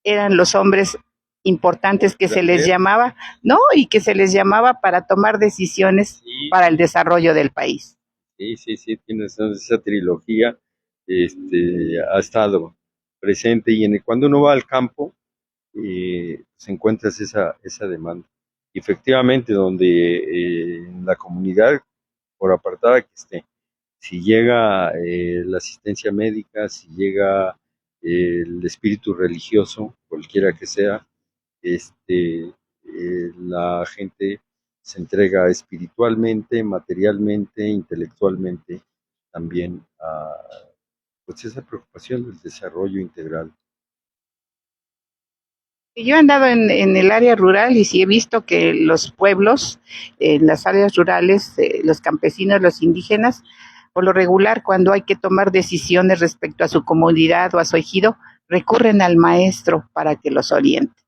Eran los hombres importantes que se les llamaba, ¿no? Y que se les llamaba para tomar decisiones para el desarrollo del país. Sí, tienes esa trilogía, ha estado presente y cuando uno va al campo, se encuentra esa demanda. Efectivamente, donde en la comunidad, por apartada que esté, si llega la asistencia médica, si llega el espíritu religioso, cualquiera que sea, la gente se entrega espiritualmente, materialmente, intelectualmente, también a pues esa preocupación del desarrollo integral. Yo he andado en el área rural y sí he visto que los pueblos, en las áreas rurales, los campesinos, los indígenas, por lo regular, cuando hay que tomar decisiones respecto a su comunidad o a su ejido, recurren al maestro para que los oriente.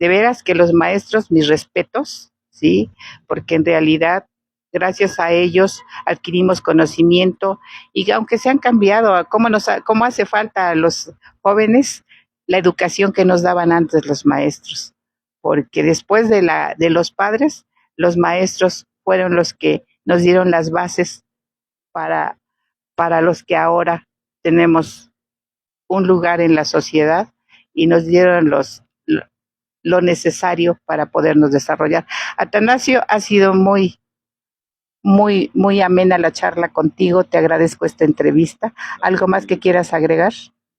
De veras que los maestros, mis respetos, ¿sí? Porque en realidad, gracias a ellos, adquirimos conocimiento y aunque se han cambiado, cómo hace falta a los jóvenes la educación que nos daban antes los maestros, porque después de los padres, los maestros fueron los que nos dieron las bases para, para los que ahora tenemos un lugar en la sociedad y nos dieron lo necesario para podernos desarrollar. Atanasio, ha sido muy amena la charla contigo. Te agradezco esta entrevista. ¿Algo más que quieras agregar?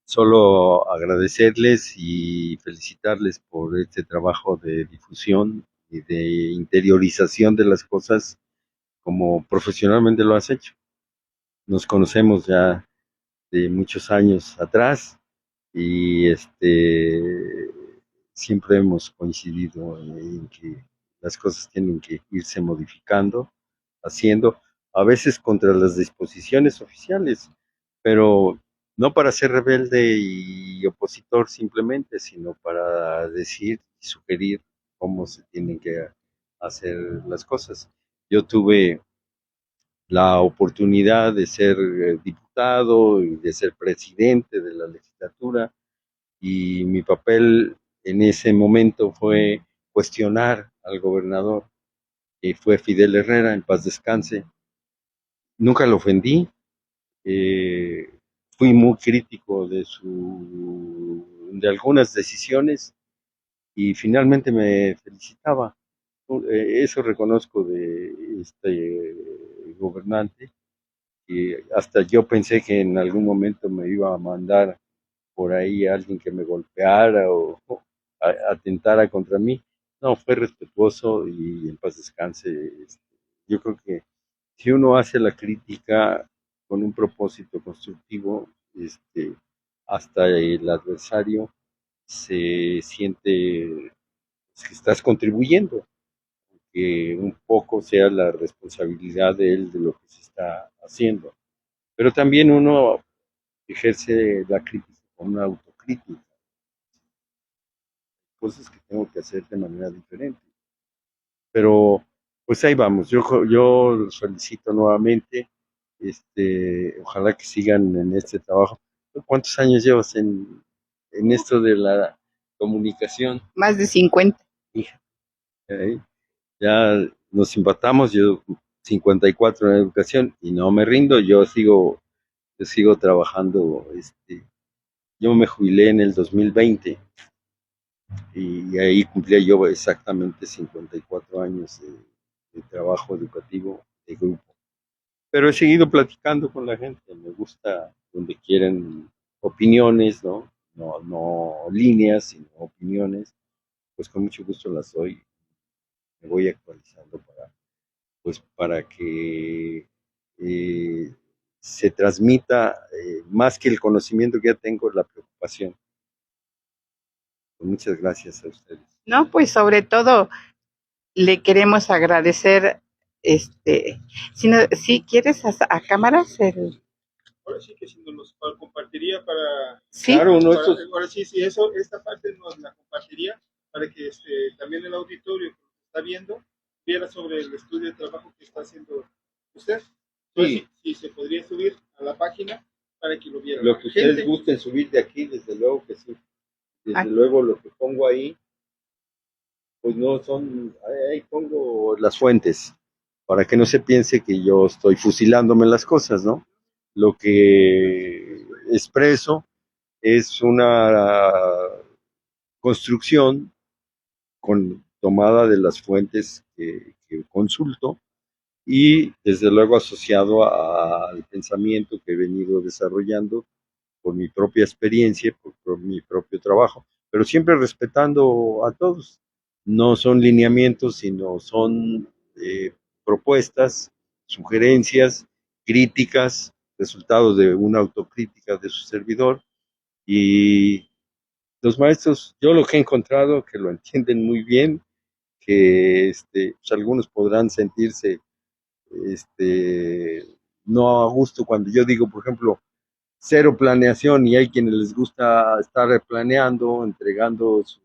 Solo agradecerles y felicitarles por este trabajo de difusión y de interiorización de las cosas como profesionalmente lo has hecho. Nos conocemos ya de muchos años atrás y siempre hemos coincidido en que las cosas tienen que irse modificando, haciendo, a veces contra las disposiciones oficiales, pero no para ser rebelde y opositor simplemente, sino para decir y sugerir cómo se tienen que hacer las cosas. Yo tuve la oportunidad de ser diputado y de ser presidente de la legislatura y mi papel en ese momento fue cuestionar al gobernador, que fue Fidel Herrera, en paz descanse. Nunca lo ofendí, eh, fui muy crítico de algunas decisiones y finalmente me felicitaba. Eso reconozco de este gobernante, y hasta yo pensé que en algún momento me iba a mandar por ahí alguien que me golpeara o atentara contra mí. No, fue respetuoso y en paz descanse. Yo creo que si uno hace la crítica con un propósito constructivo, hasta el adversario se siente que estás contribuyendo, que un poco sea la responsabilidad de él de lo que se está haciendo. Pero también uno ejerce la crítica con una autocrítica, cosas que tengo que hacer de manera diferente. Pero pues ahí vamos, yo los felicito nuevamente, ojalá que sigan en este trabajo. ¿Cuántos años llevas en esto de la comunicación? Más de 50. Hija, ya nos empatamos, yo 54 en educación y no me rindo, yo sigo trabajando, yo me jubilé en el 2020 y ahí cumplía yo exactamente 54 años de trabajo educativo de grupo. Pero he seguido platicando con la gente, me gusta donde quieren opiniones, ¿no? No líneas, sino opiniones, pues con mucho gusto las doy, me voy actualizando para que se transmita más que el conocimiento que ya tengo, la preocupación. Pues muchas gracias a ustedes. No, pues sobre todo le queremos agradecer, si quieres a cámaras, Ahora sí que si nos los compartiría para, sí, Claro, no, para ahora sí, sí, eso, esta parte nos la compartiría para que también el auditorio que está viendo viera sobre el estudio de trabajo que está haciendo usted. Entonces, sí, sí, se podría subir a la página para que lo viera. lo que ustedes gusten subir de aquí, desde luego que sí. Desde luego lo que pongo ahí, pues no son, ahí pongo las fuentes, para que no se piense que yo estoy fusilándome las cosas, ¿no? Lo que expreso es una construcción tomada de las fuentes que consulto y desde luego asociado al pensamiento que he venido desarrollando por mi propia experiencia, por mi propio trabajo, pero siempre respetando a todos. No son lineamientos, sino son propuestas, sugerencias, críticas, resultados de una autocrítica de su servidor. Y los maestros, yo lo que he encontrado, que lo entienden muy bien, que pues algunos podrán sentirse no a gusto cuando yo digo, por ejemplo, cero planeación y hay quienes les gusta estar planeando, entregando sus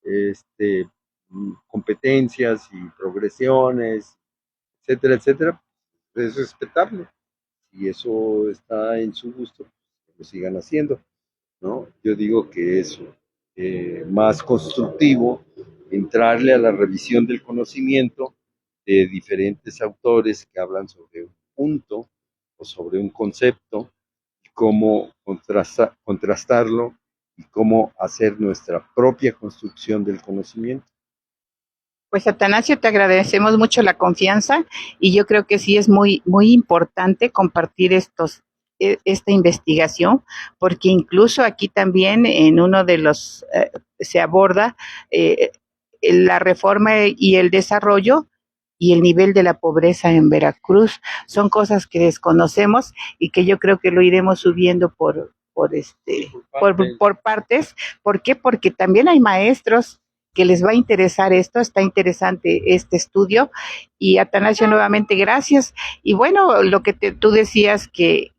este, competencias y progresiones, etcétera, etcétera. Es respetable y eso está en su gusto, que lo sigan haciendo, ¿no? Yo digo que es más constructivo entrarle a la revisión del conocimiento de diferentes autores que hablan sobre un punto o sobre un concepto, cómo contrastarlo y cómo hacer nuestra propia construcción del conocimiento. Pues Atanasio, te agradecemos mucho la confianza y yo creo que sí es muy, muy importante compartir esta investigación, porque incluso aquí también en uno de los se aborda eh, la reforma y el desarrollo y el nivel de la pobreza en Veracruz. Son cosas que desconocemos y que yo creo que lo iremos subiendo por partes. ¿Por qué? Porque también hay maestros que les va a interesar esto, está interesante este estudio. Y Atanasio, nuevamente gracias. Y bueno, lo que tú decías que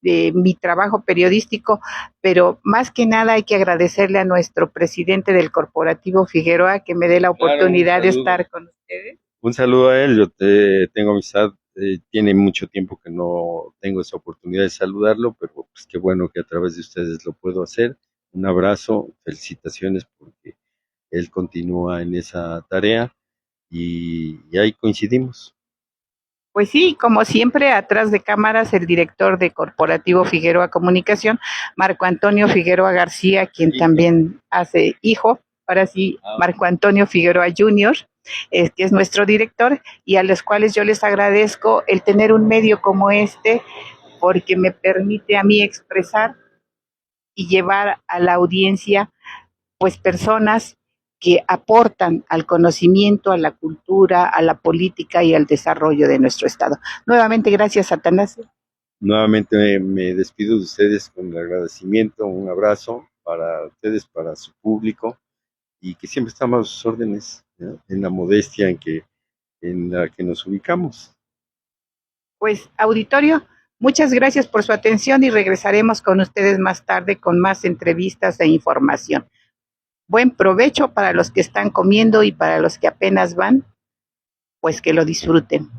de mi trabajo periodístico, pero más que nada hay que agradecerle a nuestro presidente del Corporativo Figueroa que me dé la oportunidad de estar con ustedes. Un saludo a él, yo tengo amistad, tiene mucho tiempo que no tengo esa oportunidad de saludarlo, pero pues qué bueno que a través de ustedes lo puedo hacer. Un abrazo, felicitaciones porque él continúa en esa tarea y ahí coincidimos. Pues sí, como siempre, atrás de cámaras, el director de Corporativo Figueroa Comunicación, Marco Antonio Figueroa García, quien también hace hijo, ahora sí, Marco Antonio Figueroa Jr., que es nuestro director, y a los cuales yo les agradezco el tener un medio como este, porque me permite a mí expresar y llevar a la audiencia, pues, personas que aportan al conocimiento, a la cultura, a la política y al desarrollo de nuestro Estado. Nuevamente, gracias, Atanasio. Nuevamente me despido de ustedes con el agradecimiento, un abrazo para ustedes, para su público y que siempre estamos a sus órdenes, ¿no? En la modestia en la que nos ubicamos. Pues, auditorio, muchas gracias por su atención y regresaremos con ustedes más tarde con más entrevistas e información. Buen provecho para los que están comiendo y para los que apenas van, pues que lo disfruten.